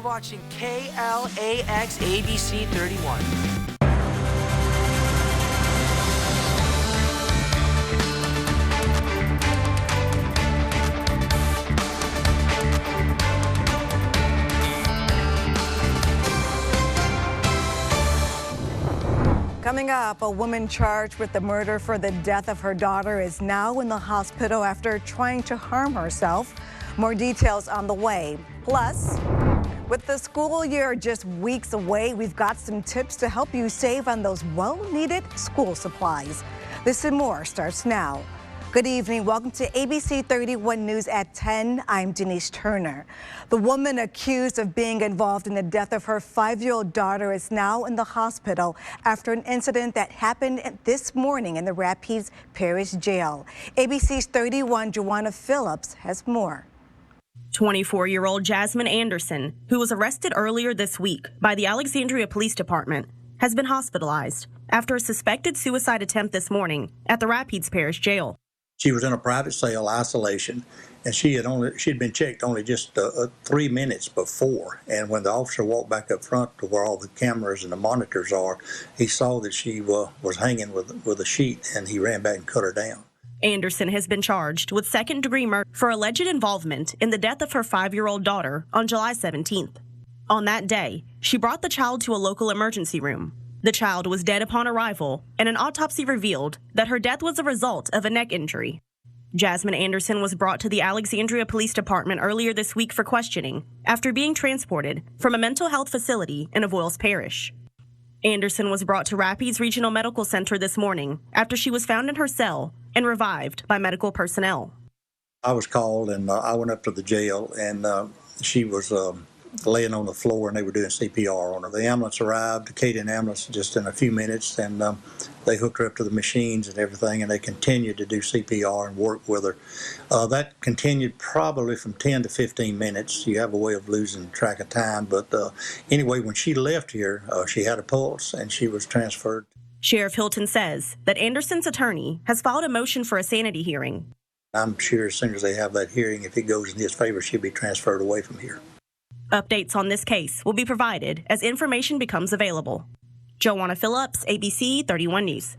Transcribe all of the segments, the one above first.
watching KLAX ABC 31. Coming up, a woman charged with the murder for the death of her daughter is now in the hospital after trying to harm herself. More details on the way. Plus, with the school year just weeks away, we've got some tips to help you save on those well-needed school supplies. This and more starts now. Good evening. Welcome to ABC 31 News at 10. I'm Denise Turner. The woman accused of being involved in the death of her 5-year-old daughter is now in the hospital after an incident that happened this morning in the Rapides Parish Jail. ABC's 31 Joanna Phillips has more. 24-year-old Jasmine Anderson, who was arrested earlier this week by the Alexandria Police Department, has been hospitalized after a suspected suicide attempt this morning at the Rapides Parish Jail. She was in a private cell isolation, and she'd been checked only just 3 minutes before. And when the officer walked back up front to where all the cameras and the monitors are, he saw that she was hanging with a sheet, and he ran back and cut her down. Anderson has been charged with second-degree murder for alleged involvement in the death of her 5-year-old daughter on July 17th. On that day, she brought the child to a local emergency room. The child was dead upon arrival, and an autopsy revealed that her death was a result of a neck injury. Jasmine Anderson was brought to the Alexandria Police Department earlier this week for questioning after being transported from a mental health facility in Avoyles Parish. Anderson was brought to Rapides Regional Medical Center this morning after she was found in her cell and revived by medical personnel. I was called, and I went up to the jail, and she was laying on the floor, and they were doing CPR on her. The ambulance arrived, the Cadence ambulance, just in a few minutes, and they hooked her up to the machines and everything, and they continued to do CPR and work with her. That continued probably from 10 to 15 minutes. You have a way of losing track of time, but anyway, when she left here, she had a pulse, and she was transferred. Sheriff Hilton says that Anderson's attorney has filed a motion for a sanity hearing. I'm sure as soon as they have that hearing, if it goes in his favor, she'll be transferred away from here. Updates on this case will be provided as information becomes available. Joanna Phillips, ABC 31 News.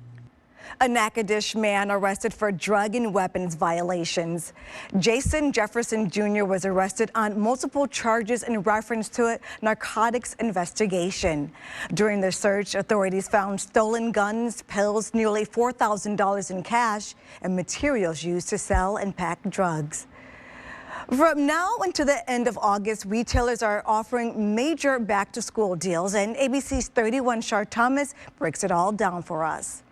A Natchitoches man arrested for drug and weapons violations. Jason Jefferson Jr. was arrested on multiple charges in reference to a narcotics investigation. During the search, authorities found stolen guns, pills, nearly $4,000 in cash, and materials used to sell and pack drugs. From now until the end of August, retailers are offering major back-to-school deals, and ABC's 31 Shar Thomas breaks it all down for us.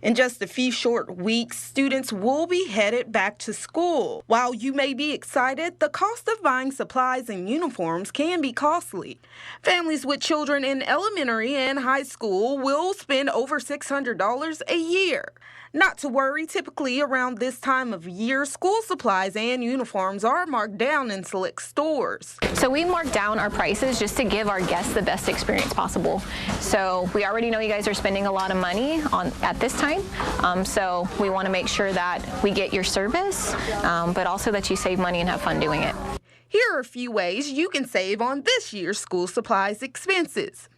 In just a few short weeks, students will be headed back to school. While you may be excited, the cost of buying supplies and uniforms can be costly. Families with children in elementary and high school will spend over $600 a year. Not to worry, typically around this time of year, school supplies and uniforms are marked down in select stores. So we mark down our prices just to give our guests the best experience possible. So we already know you guys are spending a lot of money at this time. So we want to make sure that we get your service, but also that you save money and have fun doing it. Here are a few ways you can save on this year's school supplies expenses.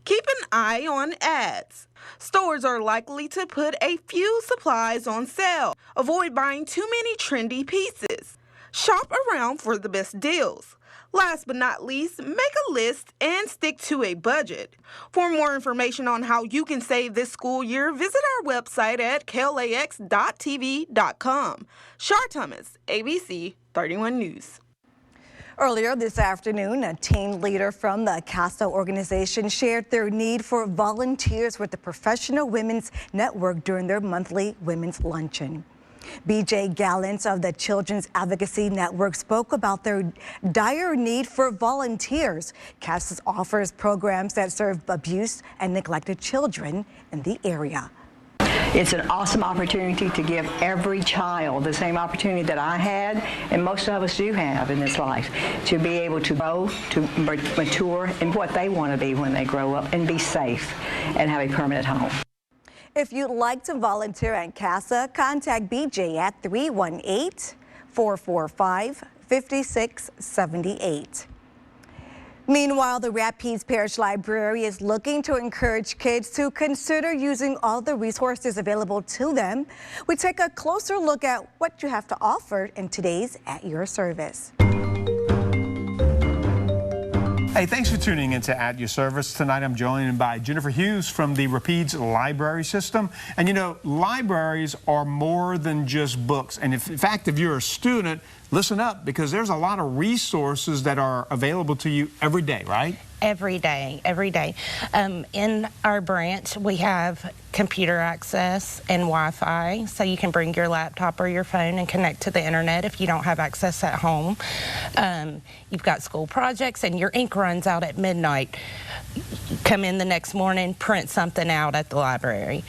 Keep an eye on ads. Stores are likely to put a few supplies on sale. Avoid buying too many trendy pieces. Shop around for the best deals. Last but not least, make a list and stick to a budget. For more information on how you can save this school year, visit our website at KLAX.TV.com. Shar Thomas, ABC 31 News. Earlier this afternoon, a team leader from the CASA organization shared their need for volunteers with the Professional Women's Network during their monthly Women's Luncheon. BJ Gallant of the Children's Advocacy Network spoke about their dire need for volunteers. CASA offers programs that serve abused and neglected children in the area. It's an awesome opportunity to give every child the same opportunity that I had, and most of us do have in this life, to be able to grow, to mature in what they want to be when they grow up, and be safe and have a permanent home. If you'd like to volunteer at CASA, contact BJ at 318-445-5678. Meanwhile, the Rapides Parish Library is looking to encourage kids to consider using all the resources available to them. We take a closer look at what you have to offer in today's At Your Service. Hey, thanks for tuning into At Your Service. Tonight I'm joined by Jennifer Hughes from the Rapides Library System. And you know, libraries are more than just books. And in fact, if you're a student, listen up, because there's a lot of resources that are available to you every day, right? Every day, every day. In our branch, we have computer access and Wi-Fi, so you can bring your laptop or your phone and connect to the internet if you don't have access at home. You've got school projects, and your ink runs out at midnight. Come in the next morning, print something out at the library.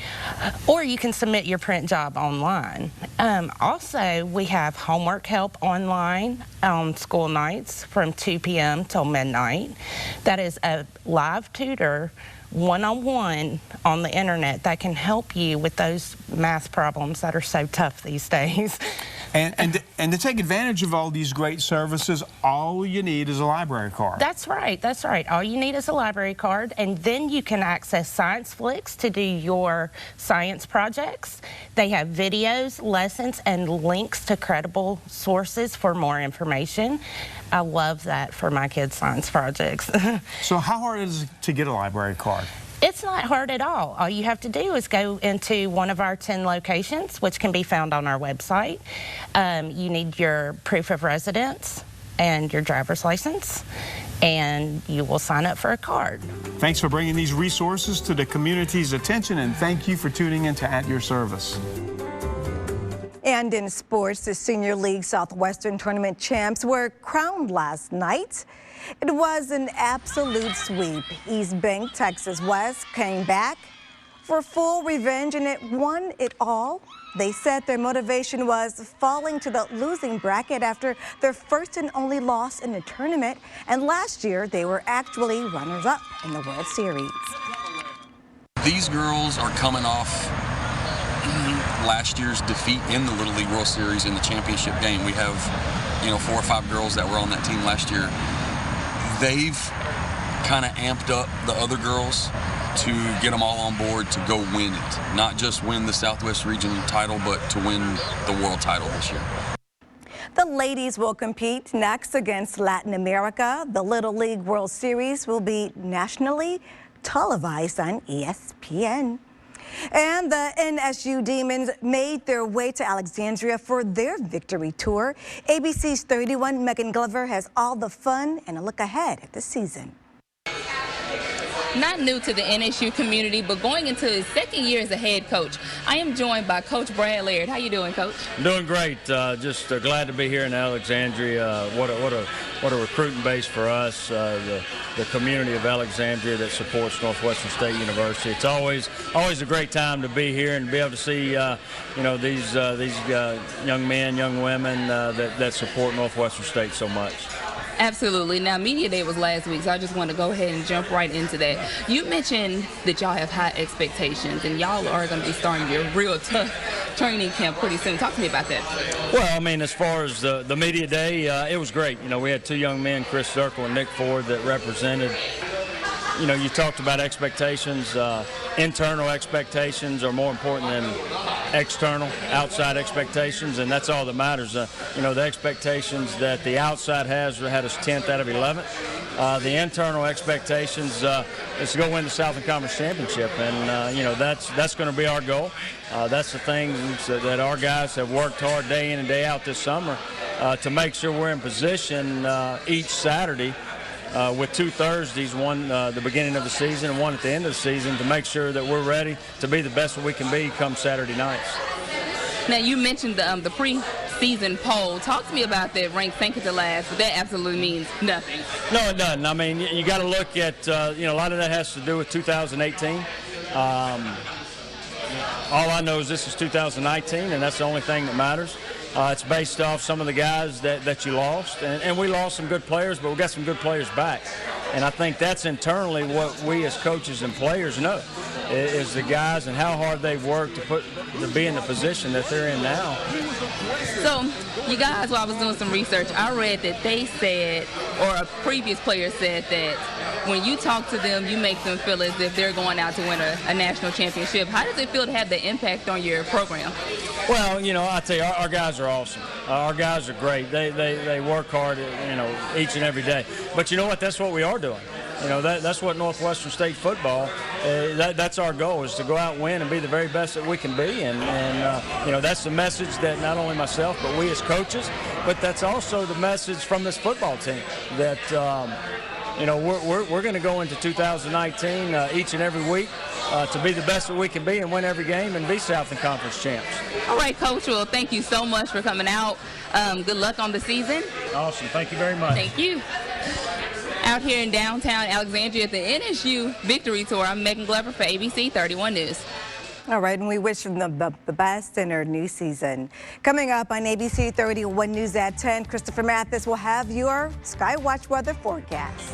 Or you can submit your print job online. Also, we have homework help online on school nights from 2 p.m. till midnight. That is a live tutor, one-on-one on the internet that can help you with those math problems that are so tough these days. And to take advantage of all these great services, all you need is a library card. That's right, that's right. All you need is a library card, and then you can access Science Flicks to do your science projects. They have videos, lessons, and links to credible sources for more information. I love that for my kids' science projects. So how hard is it to get a library card? It's not hard at all. All you have to do is go into one of our 10 locations, which can be found on our website. You need your proof of residence and your driver's license, and you will sign up for a card. Thanks for bringing these resources to the community's attention, and thank you for tuning in to At Your Service. And in sports, the Senior League Southwestern Tournament champs were crowned last night. It was an absolute sweep. East Bank, Texas West came back for full revenge, and it won it all. They said their motivation was falling to the losing bracket after their first and only loss in the tournament. And last year, they were actually runners-up in the World Series. These girls are coming off last year's defeat in the Little League World Series in the championship game. We have, 4 or 5 girls that were on that team last year. They've kind of amped up the other girls to get them all on board to go win it. Not just win the Southwest Region title, but to win the world title this year. The ladies will compete next against Latin America. The Little League World Series will be nationally televised on ESPN. And the NSU Demons made their way to Alexandria for their victory tour. ABC's 31 Megan Glover has all the fun and a look ahead at the season. Not new to the NSU community, but going into his second year as a head coach. I am joined by Coach Brad Laird. How you doing, Coach? Doing great. Just glad to be here in Alexandria. What a recruiting base for us. The community of Alexandria that supports Northwestern State University. It's always a great time to be here and be able to see these young men, young women that support Northwestern State so much. Absolutely. Now, Media Day was last week, so I just want to go ahead and jump right into that. You mentioned that y'all have high expectations, and y'all are going to be starting your real tough training camp pretty soon. Talk to me about that. Well, I mean, as far as the Media Day, it was great. We had 2 young men, Chris Zirkle and Nick Ford, that represented. You talked about expectations. Internal expectations are more important than external, outside expectations, and that's all that matters. The expectations that the outside had us 10th out of 11th. The internal expectations is to go win the Southern Conference Championship, and that's going to be our goal. That's the things that our guys have worked hard day in and day out this summer to make sure we're in position each Saturday. With 2 Thursdays, one the beginning of the season and one at the end of the season, to make sure that we're ready to be the best that we can be come Saturday nights. Now, you mentioned the pre-season poll. Talk to me about that ranked second to last, but that absolutely means nothing. No, it doesn't. I mean, you got to look at, a lot of that has to do with 2018. All I know is this is 2019, and that's the only thing that matters. It's based off some of the guys that you lost, and we lost some good players, but we got some good players back. And I think that's internally what we as coaches and players know, is the guys and how hard they've worked to be in the position that they're in now. So, you guys, while I was doing some research, I read that they said or a previous player said that when you talk to them, you make them feel as if they're going out to win a national championship. How does it feel to have the impact on your program? Well, I tell you, our guys are awesome. Our guys are great. They work hard, each and every day. But you know what? That's what we are doing. That's what Northwestern State football, that's our goal, is to go out and win and be the very best that we can be. And that's the message that not only myself, but we as coaches, but that's also the message from this football team that, we're going to go into 2019 each and every week to be the best that we can be and win every game and be Southern Conference champs. All right, Coach. Well, thank you so much for coming out. Good luck on the season. Awesome. Thank you very much. Thank you. Out here in downtown Alexandria at the NSU Victory Tour, I'm Megan Glover for ABC 31 News. All right, and we wish them the best in their new season. Coming up on ABC 31 News at 10, Christopher Mathis will have your Skywatch weather forecast.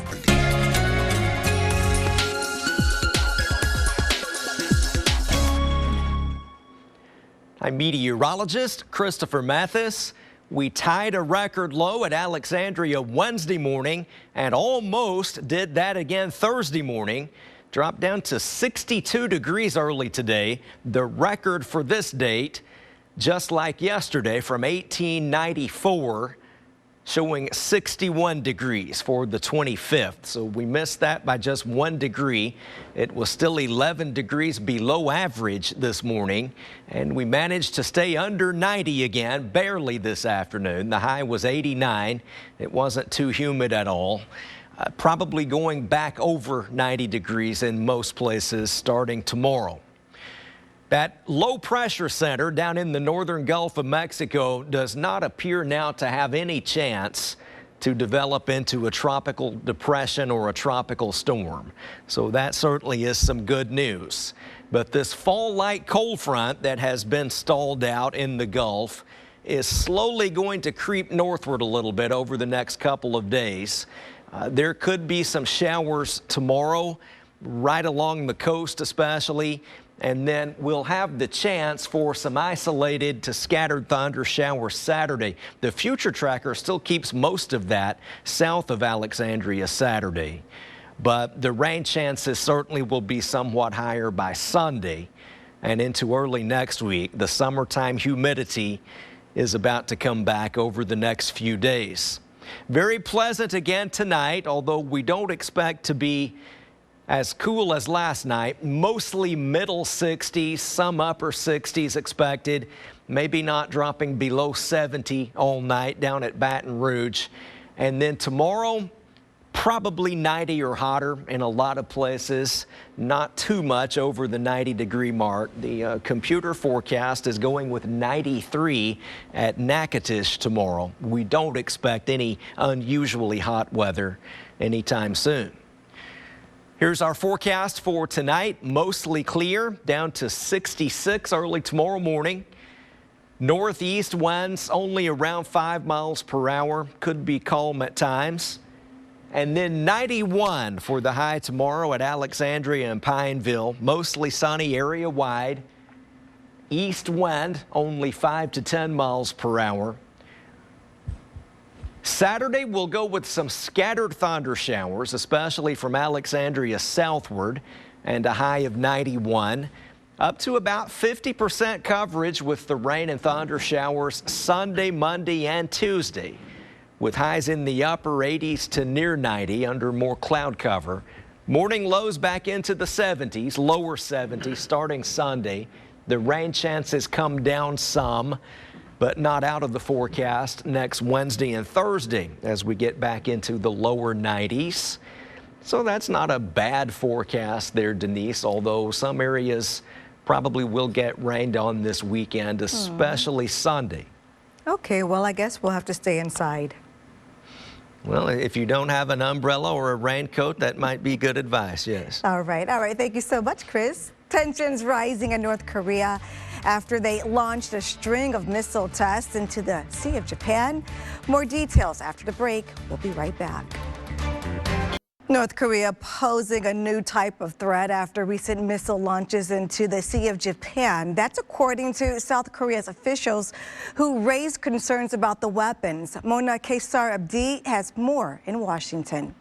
I'm meteorologist Christopher Mathis. We tied a record low at Alexandria Wednesday morning and almost did that again Thursday morning. Dropped down to 62 degrees early today, the record for this date, just like yesterday from 1894, showing 61 degrees for the 25th. So we missed that by just 1 degree. It was still 11 degrees below average this morning, and we managed to stay under 90 again, barely this afternoon. The high was 89. It wasn't too humid at all. Probably going back over 90 degrees in most places starting tomorrow. That low pressure center down in the northern Gulf of Mexico does not appear now to have any chance to develop into a tropical depression or a tropical storm. So that certainly is some good news. But this fall-like cold front that has been stalled out in the Gulf is slowly going to creep northward a little bit over the next couple of days. There could be some showers tomorrow, right along the coast especially, and then we'll have the chance for some isolated to scattered thunder showers Saturday. The future tracker still keeps most of that south of Alexandria Saturday, but the rain chances certainly will be somewhat higher by Sunday and into early next week. The summertime humidity is about to come back over the next few days. Very pleasant again tonight, although we don't expect to be as cool as last night. Mostly middle 60s, some upper 60s expected. Maybe not dropping below 70 all night down at Baton Rouge. And then tomorrow, probably 90 or hotter in a lot of places. Not too much over the 90-degree mark. The computer forecast is going with 93 at Natchitoches tomorrow. We don't expect any unusually hot weather anytime soon. Here's our forecast for tonight. Mostly clear, down to 66 early tomorrow morning. Northeast winds only around 5 miles per hour. Could be calm at times. And then 91 for the high tomorrow at Alexandria and Pineville. Mostly sunny area wide. East wind only 5 to 10 miles per hour. Saturday, we'll go with some scattered thunder showers, especially from Alexandria southward, and a high of 91. Up to about 50% coverage with the rain and thunder showers Sunday, Monday, and Tuesday, with highs in the upper 80s to near 90 under more cloud cover. Morning lows back into the 70s, lower 70s starting Sunday. The rain chances come down some, but not out of the forecast next Wednesday and Thursday as we get back into the lower 90s. So that's not a bad forecast there, Denise, although some areas probably will get rained on this weekend, especially Sunday. Okay, well, I guess we'll have to stay inside. Well, if you don't have an umbrella or a raincoat, that might be good advice, yes. All right. Thank you so much, Chris. Tensions rising in North Korea after they launched a string of missile tests into the Sea of Japan. More details after the break. We'll be right back. North Korea posing a new type of threat after recent missile launches into the Sea of Japan. That's according to South Korea's officials who raised concerns about the weapons. Mona Kesar Abdi has more in Washington.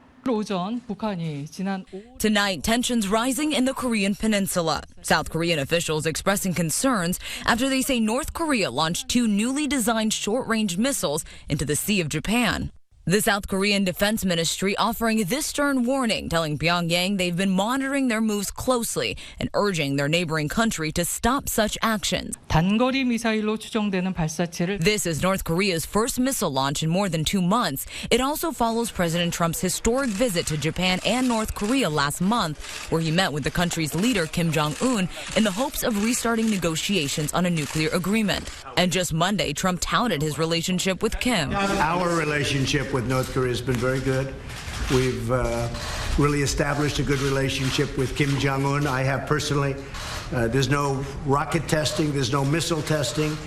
Tonight, tensions rising in the Korean peninsula. South Korean officials expressing concerns after they say North Korea launched 2 newly designed short-range missiles into the Sea of Japan. The South Korean Defense Ministry offering this stern warning, telling Pyongyang they've been monitoring their moves closely and urging their neighboring country to stop such actions. This is North Korea's first missile launch in more than 2 months. It also follows President Trump's historic visit to Japan and North Korea last month, where he met with the country's leader Kim Jong-un in the hopes of restarting negotiations on a nuclear agreement. And just Monday, Trump touted his relationship with Kim. Our relationship with North Korea has been very good. We've really established a good relationship with Kim Jong-un. I have personally. There's no rocket testing. There's no missile testing.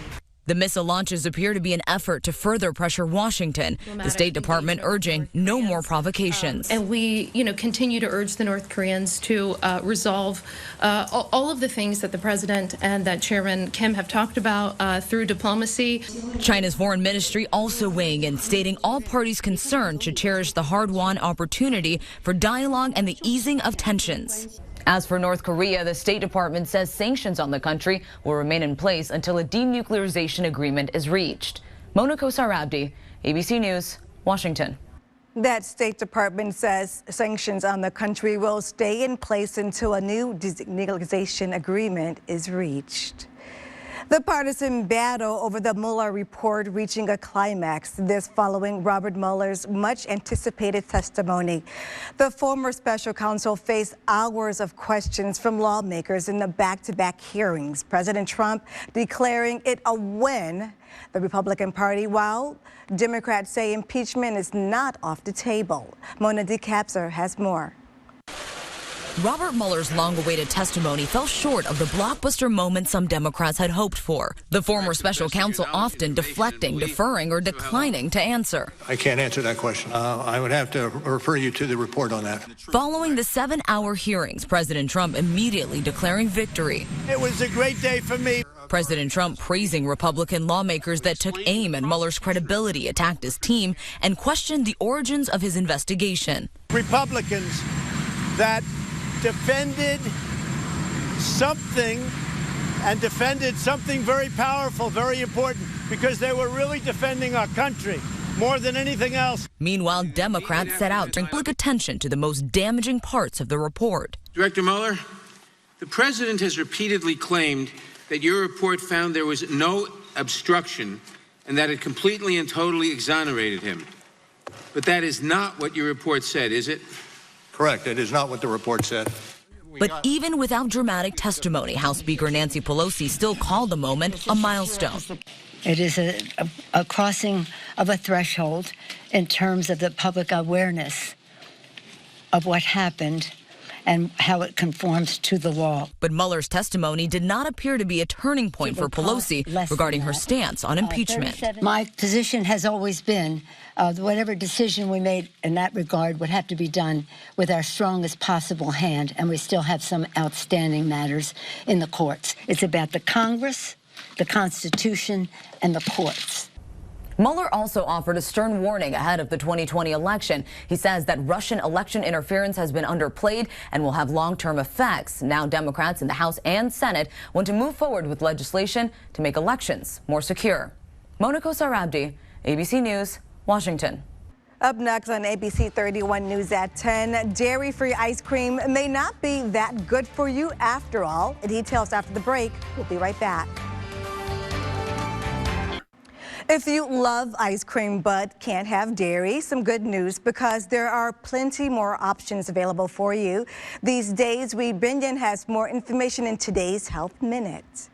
The missile launches appear to be an effort to further pressure Washington, the State Department urging no more provocations. And we, continue to urge the North Koreans to resolve all of the things that the president and that Chairman Kim have talked about through diplomacy. China's foreign ministry also weighing in, stating all parties concerned should cherish the hard-won opportunity for dialogue and the easing of tensions. As for North Korea, the State Department says sanctions on the country will remain in place until a denuclearization agreement is reached. Mona Kesar Abdi, ABC News, Washington. That State Department says sanctions on the country will stay in place until a new denuclearization agreement is reached. The partisan battle over the Mueller report reaching a climax, this following Robert Mueller's much-anticipated testimony. The former special counsel faced hours of questions from lawmakers in the back-to-back hearings. President Trump declaring it a win, the Republican Party, while Democrats say impeachment is not off the table. Mona DeCapser has more. Robert Mueller's long-awaited testimony fell short of the blockbuster moment some Democrats had hoped for. The former special counsel often deflecting, deferring, or declining to answer. I can't answer that question. I would have to refer you to the report on that. Following the 7-hour hearings, President Trump immediately declaring victory. It was a great day for me. President Trump praising Republican lawmakers that took aim at Mueller's credibility, attacked his team, and questioned the origins of his investigation. Republicans that defended something and defended something very powerful, very important, because they were really defending our country more than anything else. Meanwhile, Democrats set out to bring public attention to the most damaging parts of the report. Director Mueller, the president has repeatedly claimed that your report found there was no obstruction and that it completely and totally exonerated him. But that is not what your report said, is it? Correct. It is not what the report said. But even without dramatic testimony, House Speaker Nancy Pelosi still called the moment a milestone. It is a crossing of a threshold in terms of the public awareness of what happened and how it conforms to the law. But Mueller's testimony did not appear to be a turning point for Pelosi regarding her stance on impeachment. My position has always been whatever decision we made in that regard would have to be done with our strongest possible hand, and we still have some outstanding matters in the courts. It's about the Congress, the Constitution, and the courts. Mueller also offered a stern warning ahead of the 2020 election. He says that Russian election interference has been underplayed and will have long-term effects. Now Democrats in the House and Senate want to move forward with legislation to make elections more secure. Mona Kesar Abdi, ABC News, Washington. Up next on ABC 31 News at 10, dairy-free ice cream may not be that good for you after all. Details after the break. We'll be right back. If you love ice cream but can't have dairy, some good news because there are plenty more options available for you. These days, Wee Binyan has more information in today's Health Minute.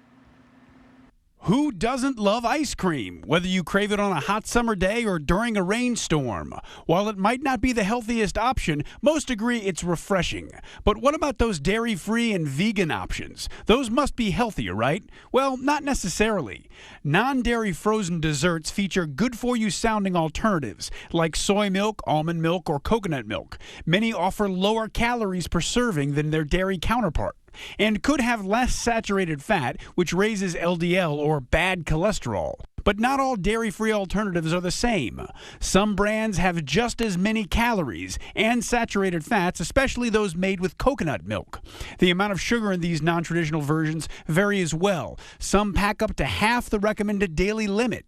Who doesn't love ice cream, whether you crave it on a hot summer day or during a rainstorm? While it might not be the healthiest option, most agree it's refreshing. But what about those dairy-free and vegan options? Those must be healthier, right? Well, not necessarily. Non-dairy frozen desserts feature good-for-you sounding alternatives, like soy milk, almond milk, or coconut milk. Many offer lower calories per serving than their dairy counterpart, and could have less saturated fat, which raises LDL or bad cholesterol. But not all dairy-free alternatives are the same. Some brands have just as many calories and saturated fats, especially those made with coconut milk. The amount of sugar in these non-traditional versions vary as well. Some pack up to half the recommended daily limit.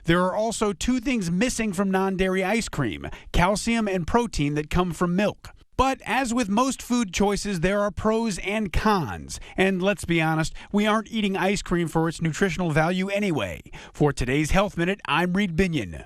There are also two things missing from non-dairy ice cream: calcium and protein that come from milk. But as with most food choices, there are pros and cons. And let's be honest, we aren't eating ice cream for its nutritional value anyway. For today's Health Minute, I'm Reed Binion.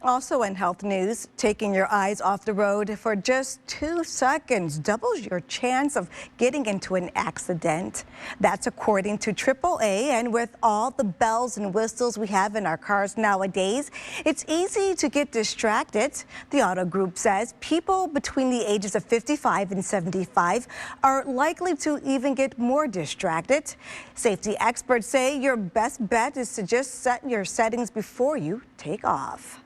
Also in health news, taking your eyes off the road for just 2 seconds doubles your chance of getting into an accident. That's according to AAA, and with all the bells and whistles we have in our cars nowadays, it's easy to get distracted. The Auto Group says people between the ages of 55 and 75 are likely to even get more distracted. Safety experts say your best bet is to just set your settings before you take off.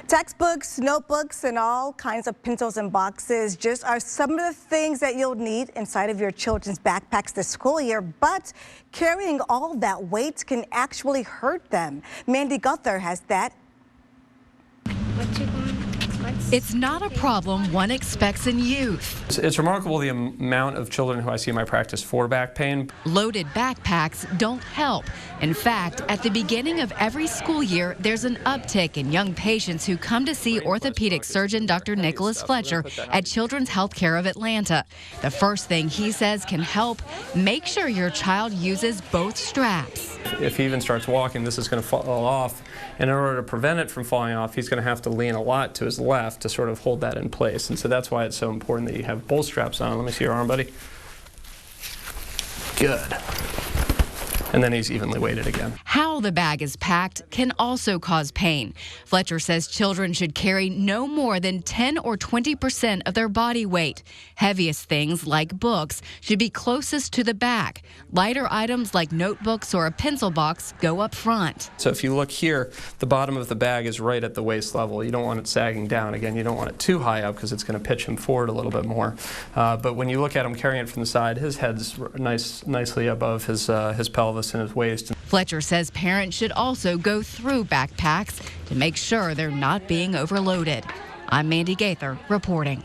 Textbooks, notebooks, and all kinds of pencils and boxes just are some of the things that you'll need inside of your children's backpacks this school year, but carrying all that weight can actually hurt them. Mandy Gunther has that. It's not a problem one expects in youth. It's remarkable the amount of children who I see in my practice for back pain. Loaded backpacks don't help. In fact, at the beginning of every school year, there's an uptick in young patients who come to see orthopedic surgeon Dr. Nicholas Fletcher at Children's Healthcare of Atlanta. The first thing he says can help: make sure your child uses both straps. If he even starts walking, this is going to fall off. And in order to prevent it from falling off, he's going to have to lean a lot to his left to sort of hold that in place. And so that's why it's so important that you have both straps on. Let me see your arm, buddy. Good. And then he's evenly weighted again. How the bag is packed can also cause pain. Fletcher says children should carry no more than 10 or 20% of their body weight. Heaviest things, like books, should be closest to the back. Lighter items like notebooks or a pencil box go up front. So if you look here, the bottom of the bag is right at the waist level. You don't want it sagging down. Again, you don't want it too high up because it's going to pitch him forward a little bit more. But when you look at him carrying it from the side, his head's nicely above his pelvis and his waist. Fletcher says parents should also go through backpacks to make sure they're not being overloaded. I'm Mandy Gaither reporting.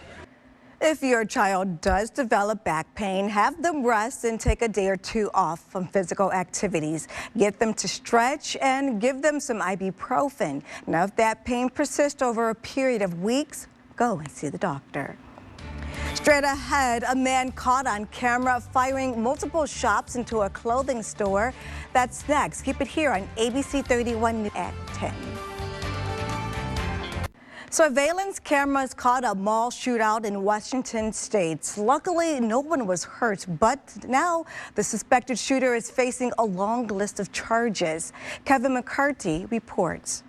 If your child does develop back pain, have them rest and take a day or two off from physical activities. Get them to stretch and give them some ibuprofen. Now, if that pain persists over a period of weeks, go and see the doctor. Straight ahead, a man caught on camera firing multiple shots into a clothing store. That's next. Keep it here on ABC 31 at 10. Surveillance cameras caught a mall shootout in Washington state. Luckily, no one was hurt, but now the suspected shooter is facing a long list of charges. Kevin McCarthy reports.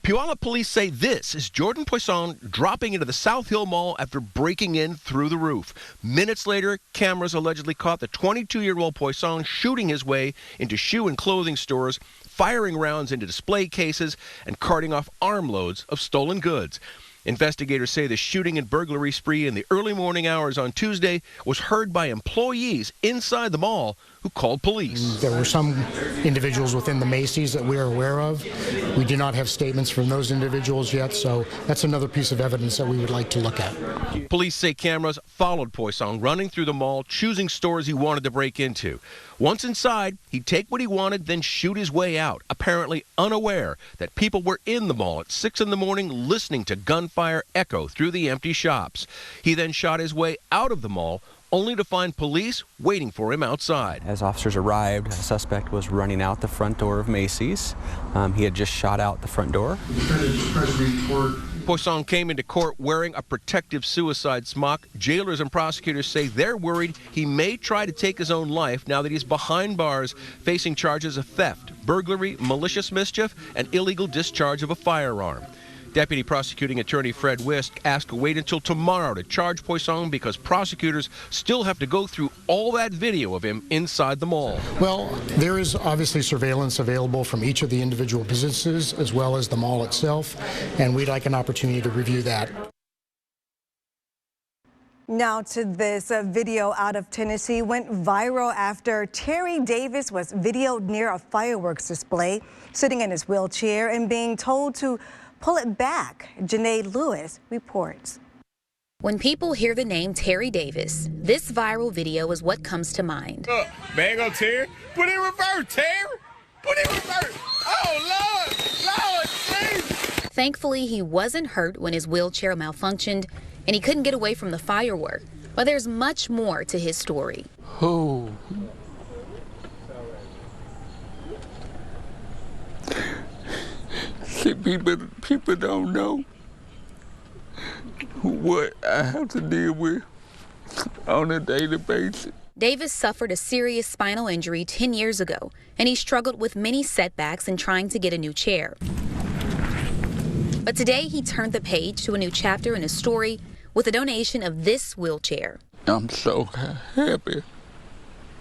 Puyallup police say this is Jordan Poisson dropping into the South Hill Mall after breaking in through the roof. Minutes later, cameras allegedly caught the 22-year-old Poisson shooting his way into shoe and clothing stores, firing rounds into display cases, and carting off armloads of stolen goods. Investigators say the shooting and burglary spree in the early morning hours on Tuesday was heard by employees inside the mall who called police. There were some individuals within the Macy's that we are aware of. We do not have statements from those individuals yet, so that's another piece of evidence that we would like to look at. Police say cameras followed Poisson running through the mall, choosing stores he wanted to break into. Once inside, he'd take what he wanted, then shoot his way out, apparently unaware that people were in the mall at 6 in the morning listening to gunfire echo through the empty shops. He then shot his way out of the mall, only to find police waiting for him outside. As officers arrived, a suspect was running out the front door of Macy's. He had just shot out the front door. The defendant was presently toward Poisson came into court wearing a protective suicide smock. Jailers and prosecutors say they're worried he may try to take his own life now that he's behind bars, facing charges of theft, burglary, malicious mischief, and illegal discharge of a firearm. Deputy Prosecuting Attorney Fred Wisk asked to wait until tomorrow to charge Poisson because prosecutors still have to go through all that video of him inside the mall. Well, there is obviously surveillance available from each of the individual businesses as well as the mall itself, and we'd like an opportunity to review that. Now to this video out of Tennessee went viral after Terry Davis was videoed near a fireworks display, sitting in his wheelchair and being told to pull it back. Janae Lewis reports. When people hear the name Terry Davis, this viral video is what comes to mind. There you go, Terry. Put it in reverse, Terry. Put it in reverse. Oh, Lord, please. Thankfully, he wasn't hurt when his wheelchair malfunctioned and he couldn't get away from the firework. But there's much more to his story. Oh. See, people don't know what I have to deal with on a daily basis. Davis suffered a serious spinal injury 10 years ago, and he struggled with many setbacks in trying to get a new chair. But today he turned the page to a new chapter in his story with a donation of this wheelchair. I'm so happy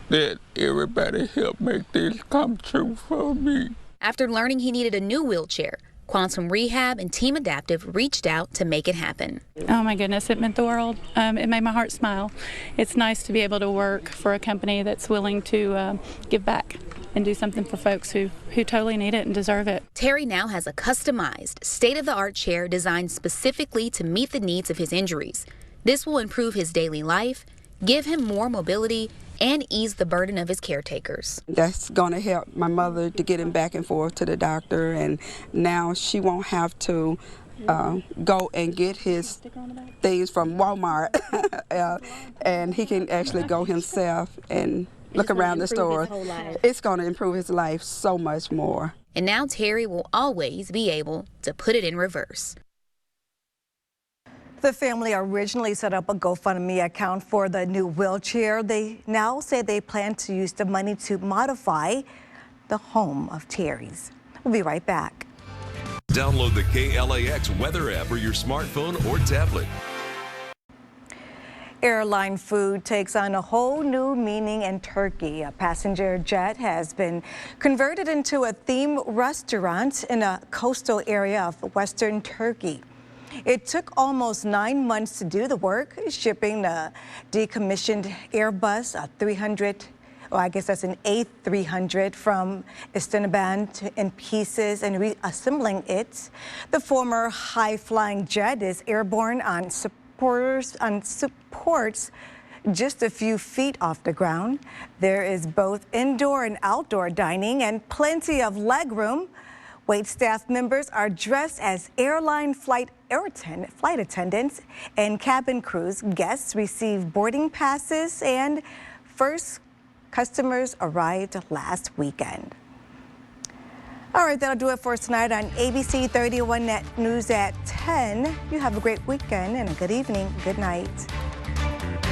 that everybody helped make this come true for me. After learning he needed a new wheelchair, Quantum Rehab and Team Adaptive reached out to make it happen. Oh my goodness, it meant the world. It made my heart smile. It's nice to be able to work for a company that's willing to give back and do something for folks who totally need it and deserve it. Terry now has a customized, state-of-the-art chair designed specifically to meet the needs of his injuries. This will improve his daily life, give him more mobility, and ease the burden of his caretakers. That's going to help my mother to get him back and forth to the doctor, and now she won't have to go and get his things from Walmart, and he can actually go himself and look around the store. It's going to improve his life so much more. And now Terry will always be able to put it in reverse. The family originally set up a GoFundMe account for the new wheelchair. They now say they plan to use the money to modify the home of Terry's. We'll be right back. Download the KLAX weather app for your smartphone or tablet. Airline food takes on a whole new meaning in Turkey. A passenger jet has been converted into a themed restaurant in a coastal area of western Turkey. It took almost 9 months to do the work, shipping the decommissioned Airbus 300, well, I guess that's an A300 from Istanbul in pieces and reassembling it. The former high-flying jet is airborne on supports just a few feet off the ground. There is both indoor and outdoor dining and plenty of legroom. Wait staff members are dressed as airline flight attendants and cabin crews. Guests receive boarding passes, and first customers arrived last weekend. All right, that'll do it for us tonight on ABC 31 Net News at 10. You have a great weekend and a good evening. Good night.